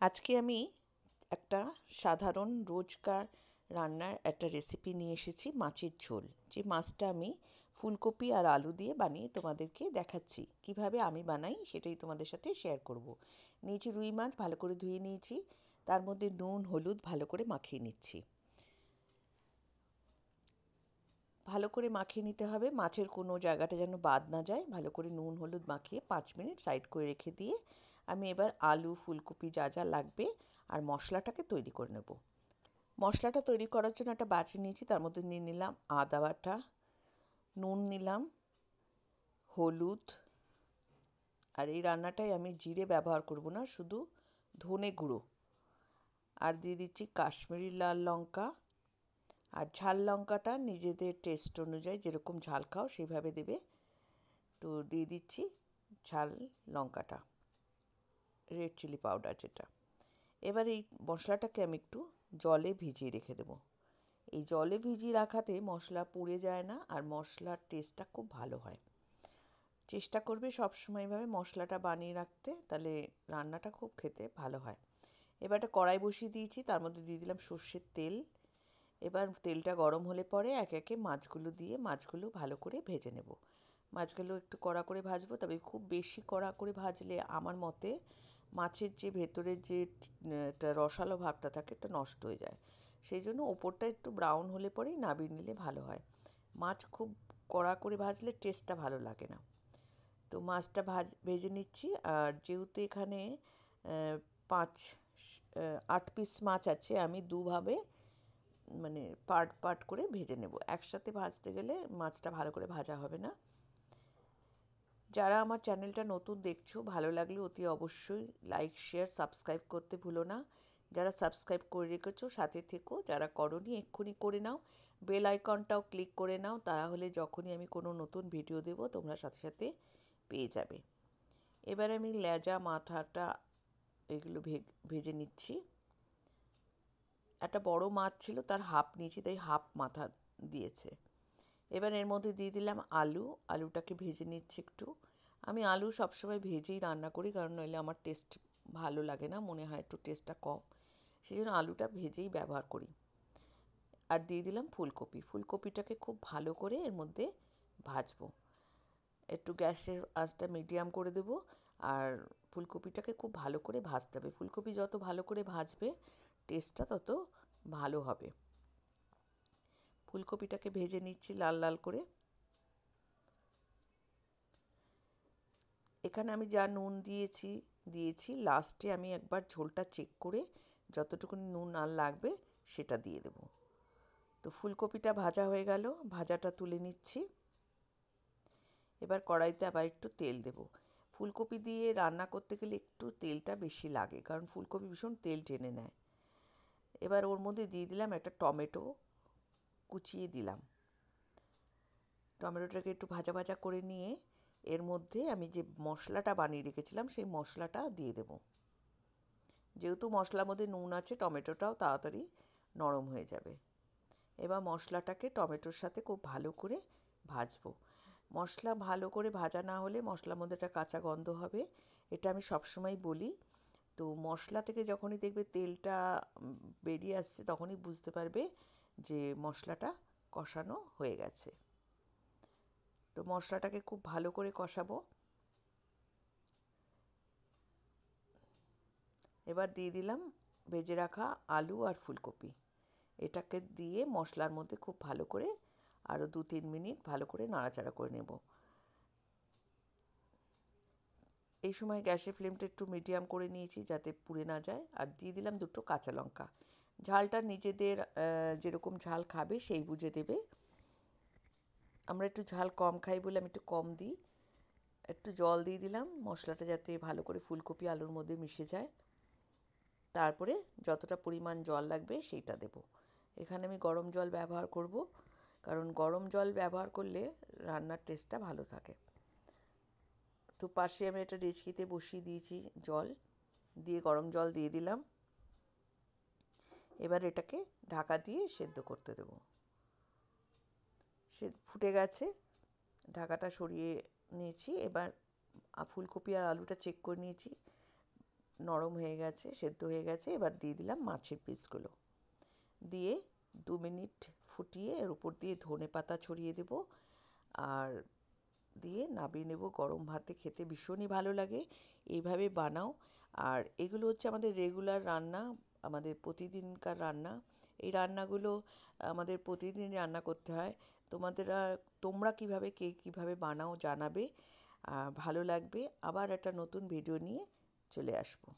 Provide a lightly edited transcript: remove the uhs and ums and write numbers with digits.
আজকে আমি একটা সাধারণ রোজকার রান্নার একটা রেসিপি নিয়ে এসেছি, মাছের ঝোল। যে মাছটা আমি ফুলকপি আর আলু দিয়ে বানিয়ে তোমাদেরকে দেখাচ্ছি। কিভাবে আমি বানাই সেটাই তোমাদের সাথে শেয়ার করব। নিয়েছি রুই মাছ, ভালো করে ধুয়ে নিয়েছি। তার মধ্যে নুন হলুদ ভালো করে মাখিয়ে নিচ্ছি। ভালো করে মাখিয়ে নিতে হবে, মাছের কোনো জায়গাটা যেন বাদ না যায়। ভালো করে নুন হলুদ মাখিয়ে 5 মিনিট সাইড করে রেখে দিয়ে আমি এবার আলু ফুলকপি যা যা লাগবে আর মশলাটাকে তৈরি করে নেব। মশলাটা তৈরি করার জন্য একটা বাটি নিয়েছি, তার মধ্যে নিয়ে নিলাম আদা বাটা, নুন নিলাম, হলুদ, আর এই রান্নাটায় আমি জিরে ব্যবহার করব না, শুধু ধনে গুঁড়ো, আর দিয়ে দিচ্ছি কাশ্মীরি লাল লঙ্কা। আর ঝাল লঙ্কাটা নিজেদের টেস্ট অনুযায়ী যেরকম ঝাল খাও সেইভাবে দেবে। তো দিয়ে দিচ্ছি ঝাল লঙ্কাটা, রেড চিলি পাউডার যেটা। এবার এই মশলাটাকে আমি একটু জলে ভিজিয়ে রেখে দেবো। এই জলে ভিজিয়ে রাখাতে মশলা পুড়ে যায় না আর মশলার টেস্টটা খুব ভালো হয়। চেষ্টা করবে সবসময় এভাবে মশলাটা বানিয়ে রাখতে, তাহলে রান্নাটা খুব খেতে ভালো হয়। এবার একটা কড়াই বসিয়ে দিয়েছি, তার মধ্যে দিয়ে দিলাম সর্ষের তেল। এবার তেলটা গরম হলে পরে একে একে মাছগুলো দিয়ে মাছগুলো ভালো করে ভেজে নেব। মাছগুলো একটু কড়া করে ভাজবো, তবে খুব বেশি কড়া করে ভাজলে আমার মতে মাছের যে ভেতরের যে একটা রসালো ভাবটা থাকে এটা নষ্ট হয়ে যায়। সেই জন্য ওপরটা একটু ব্রাউন হলে পরেই নামিয়ে নিলে ভালো হয়। মাছ খুব কড়া করে ভাজলে টেস্টটা ভালো লাগে না। তো মাছটা ভেজে নিচ্ছি। আর যেহেতু এখানে 8 পিস মাছ আছে, আমি দুভাবে মানে পার্ট পার্ট করে ভেজে নেব। একসাথে ভাজতে গেলে মাছটা ভালো করে ভাজা হবে না। যারা আমার চ্যানেলটা নতুন দেখছো, ভালো লাগলে অতি অবশ্যই লাইক শেয়ার সাবস্ক্রাইব করতে ভুলো না। যারা সাবস্ক্রাইব করে রেখেছো সাথে থেকো, যারা করোনি এক্ষুনি করে নাও। বেল আইকনটাও ক্লিক করে নাও, তাহলে যখনই আমি কোনো নতুন ভিডিও দেব তোমরা সাথে সাথে পেয়ে যাবে। এবার আমি লেজা মাথাটা এগুলো ভেজে নিচ্ছি। একটা বড় মাছ ছিল, তার হাফ নিয়েছি, তাই হাফ মাথা দিয়েছে। এবার এর মধ্যে দিয়ে দিলাম আলু। আলুটাকে ভেজে নিচ্ছি একটু। আমি আলু সবসময় ভেজেই রান্না করি, কারণ নইলে আমার টেস্ট ভালো লাগে না, মনে হয় একটু টেস্টটা কম। সেই জন্য আলুটা ভেজেই ব্যবহার করি। আর দিয়ে দিলাম ফুলকপি। ফুলকপিটাকে খুব ভালো করে এর মধ্যে ভাজবো। একটু গ্যাসের আঁচটা মিডিয়াম করে দেবো। আর ফুলকপিটাকে খুব ভালো করে ভাজতে হবে। ফুলকপি যত ভালো করে ভাজবে টেস্টটা তত ভালো হবে। ফুলকপিটাকে ভেজে নিচ্ছি লাল লাল করে। এখানে আমি যা নুন দিয়েছি লাস্টে আমি একবার ঝোলটা চেক করে যতটুকুনি নুন আর লাগবে সেটা দিয়ে দেব। তো ফুলকপিটা ভাজা হয়ে গেল, ভাজাটা তুলে নিচ্ছি। এবার কড়াইতে আবার একটু তেল দেব। ফুলকপি দিয়ে রান্না করতে গেলে একটু তেলটা বেশি লাগে, কারণ ফুলকপি ভীষণ তেল টেনে নেয়। এবার ওর মধ্যে দিয়ে দিলাম একটা টমেটো, কুচিয়ে দিলাম। টমেটোটাকে একটু ভাজা ভাজা করে নিয়ে এর মধ্যে আমি যে মশলাটা বানিয়ে রেখেছিলাম সেই মশলাটা দিয়ে দেব। যেহেতু মশলার মধ্যে নুন আছে, টমেটোটাও তাড়াতাড়ি নরম হয়ে যাবে। এবার মশলাটাকে টমেটোর সাথে খুব ভালো করে ভাজবো। মশলা ভালো করে ভাজা না হলে মশলার মধ্যে একটা কাঁচা গন্ধ হবে, এটা আমি সবসময় বলি। তো মশলা থেকে যখনই দেখবে তেলটা বেরিয়ে আসছে তখনই বুঝতে পারবে যে মশলাটা কষানো হয়ে গেছে। তো মশলাটাকে খুব ভালো করে কষাবো। এবার দিয়ে দিলাম ভেজে রাখা আলু আর ফুলকপি। এটাকে দিয়ে মশলার মধ্যে খুব ভালো করে আরও 2-3 মিনিট ভালো করে নাড়াচাড়া করে নেব। এই সময় গ্যাসের ফ্লেমটা একটু মিডিয়াম করে নিয়েছি যাতে পুড়ে না যায়। আর দিয়ে দিলাম 2টো কাঁচা লঙ্কা। ঝালটা নিজেদের যেরকম ঝাল খাবে সেই বুঝে দেবে। আমরা একটু ঝাল কম খাই বলে আমি একটু কম দিই। একটু জল দিয়ে দিলাম মশলাটা যাতে ভালো করে ফুলকপি আলুর মধ্যে মিশে যায়। তারপরে যতটা পরিমাণ জল লাগবে সেইটা দেব। এখানে আমি গরম জল ব্যবহার করব, কারণ গরম জল ব্যবহার করলে রান্নার টেস্টটা ভালো থাকে। তো পাশে আমি একটা ডেচকিতে বসিয়ে দিয়েছি জল, দিয়ে গরম জল দিয়ে দিলাম। এবার এটাকে ঢাকা দিয়ে সেদ্ধ করতে দেব। সে ফুটে গেছে, ঢাকাটা সরিয়ে নিয়েছি। এবার ফুলকপি আর আলুটা চেক করে নিয়েছি, নরম হয়ে গেছে, সেদ্ধ হয়ে গেছে। এবার দিয়ে দিলাম মাছের পিসগুলো, দিয়ে 2 মিনিট ফুটিয়ে এর উপর দিয়ে ধনেপাতা ছড়িয়ে দেব আর দিয়ে নামিয়ে নেব। গরম ভাতে খেতে ভীষণই ভালো লাগে। এইভাবে বানাও। আর এগুলো হচ্ছে আমাদের রেগুলার রান্না, আমাদের প্রতিদিনকার রান্না। এই রান্নাগুলো আমাদের প্রতিদিনই রান্না করতে হয়। তোমরা কিভাবে, কে কিভাবে বানাও জানাবে। ভালো লাগবে। আবার একটা নতুন ভিডিও নিয়ে চলে আসবো।